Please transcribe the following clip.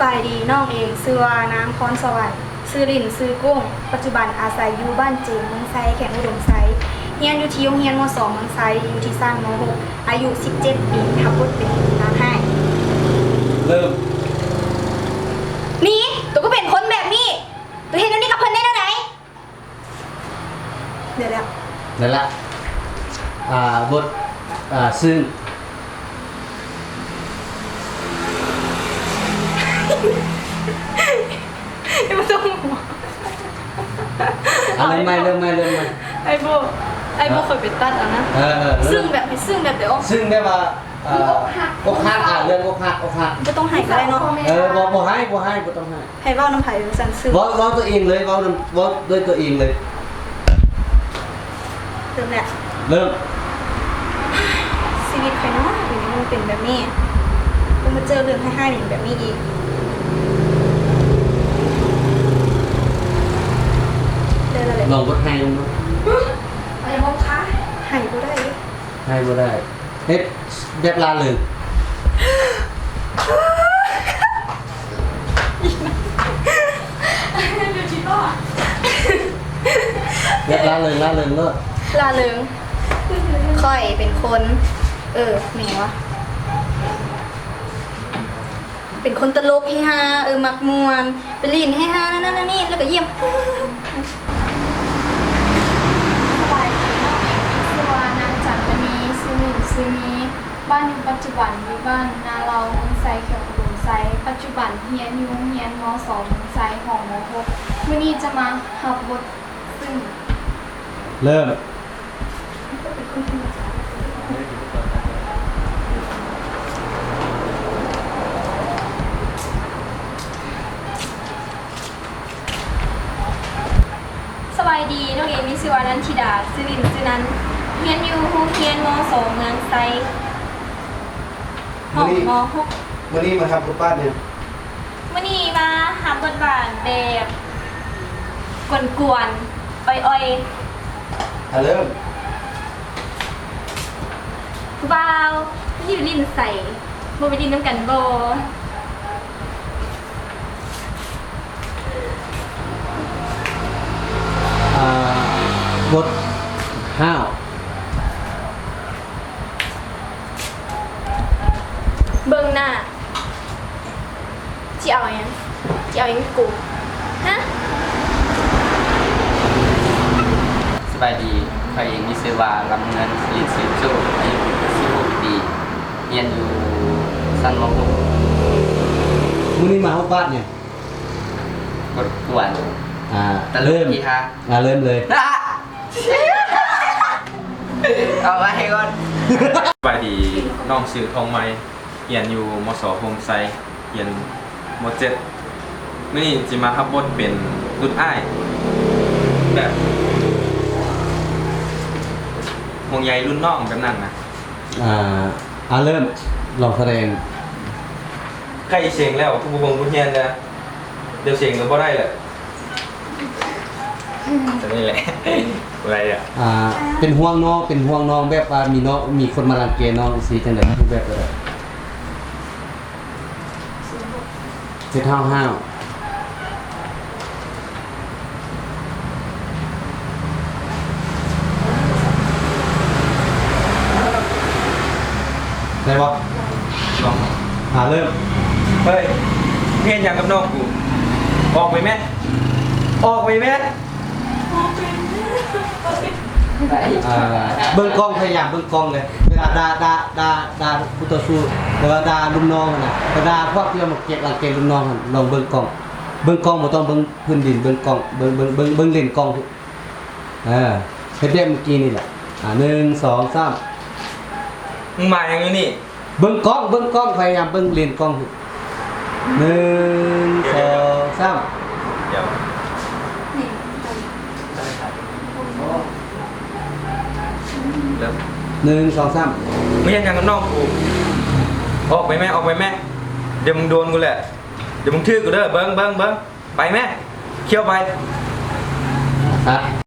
บายดีน้องเองชื่อว่านางพรสวรรค์ชื่อลินชื่อกุ้งปัจจุบันอาศัยอยู่บ้านเจมเมืองไซแขกอุดมไซเรียนอยู่ที่โรงเรียนม.2 เมืองไซอยู่ที่สั้นม.6 อายุ17 ปีทับบทเป็นนางให้เริ่มนี่ตัวก็เป็นคนแบบนี้ตัวเห็นอันนี้กับเพิ่นได้แล้วไหนเดี๋ยวแล้วนั่นละบทซึ่งไอ้โบต้องหัวเริ่มไม่ไอ้โบเคยไปตัดแล้วนะซึ่งแบบเดี๋ยวซึ่งได้ว่าอกหักเรื่องอกหักไม่ต้องให้ก็ได้เนาะบ่ให้บ่ต้องให้เว้าน้ำไผ่สั่นซึ่งเว้าตัวเองเลยเว้าด้วยตัวเองเลยเริ่มแหละเริ่มชีวิตใครเนาะถึงมันเป็นแบบนี้ต้องมาเจอเรื่องให้ๆแบบนี้อีกลองบทให้ลงเนาะอะไรบ้างคะให้ก็ได้เฮ็ดแบบลาเลยแบบลาเลยเลิศลาเริงค่อยเป็นคนแหมวะเป็นคนตลกให้ฮามักมวนเป็นลินให้ฮานั่นนี่แล้วก็เยี่ยมบ้านอยู่ปัจจุบันอยู่บ้านนาเราเมืองไซเขียวอุดมไซปัจจุบันเฮียนอยู่เฮียนม.2 เมืองไซของม.6 มื้อนี้จะมาหับบทซึ่งเริ่มสบายดีน้องเอมิชื่อว่านันทิดาชื่อลินชื่อนั้นเฮียนอยู่เฮียนม.2 เมืองไซห้องม.6 วันนี้มาทำกับป้าเนี่ยวันนี้มาหาบทบาทแบบกวนๆอ้อยๆเริ่มผู้บ่าวอยู่ลิ้นใส่โบไปดินน้ำกันโบบทห้าวเบิ่งหน้าจะเอายังกูฮะสบายดีใครเองมีชื่อว่าลำเงินลินสืบสู้อายุ16 ปีเรียนอยู่ชั้นม.6 มื้อนี้มาเฮาบ้านเนี่ยกดกวนเริ่มที่ฮะเริ่มเลยเอาไว้ให้ก่อนสบายดีน้องชื่อทองไม้เรียนอยู่ม.2 โฮมไซเรียนม.7มื้อนี้สิมารับบทเป็นรุ่นอ้ายแบบห่วงใยรุ่นน้องแบบนั้นนะเริ่มลองแสดงใครเสียงแล้วผู้บ่งผู้เฮียนแล้วเดี๋ยวเสียงก็บ่ได้แหละจะนี่แหละอะไรเป็นห่วงน้องแบบว่ามีคนมารังเกียจน้องสิจังได๋รูปแบบอะไรเฮ็ดห้าวได้บ่ลองเริ่มเฮ้ยเฮียนอย่างกับน้องกูออกไปแม่เบิ่งกล้องพยายามเบิ่งกล้องเลยเวลาด่าผู้ต่อสู้เวลาด่าลูกน้องน่ะเวลาพวกที่มาเก็บรังเกียจลูกน้องหั่นลองเบิ่งกล้องบ่ต้องเบิ่งพื้นดินเบิ่งกล้องเบิ่งเลนกล้องเฮ็ดแบบเมื่อกี้นี่แหละ1 2 3มึงมาอย่างนี้นี่เบิ่งกล้องพยายามเบิ่งเลนกล้อง1 2 3เดี๋ยวเริ่ม1 2 3ไม่ยังกับน้องกูออกไปแม่เดี๋ยวมึงโดนกูแหละเดี๋ยวมึงทื่อกูเด้อเบิ้งไปแม่เคี่ยวไปครับ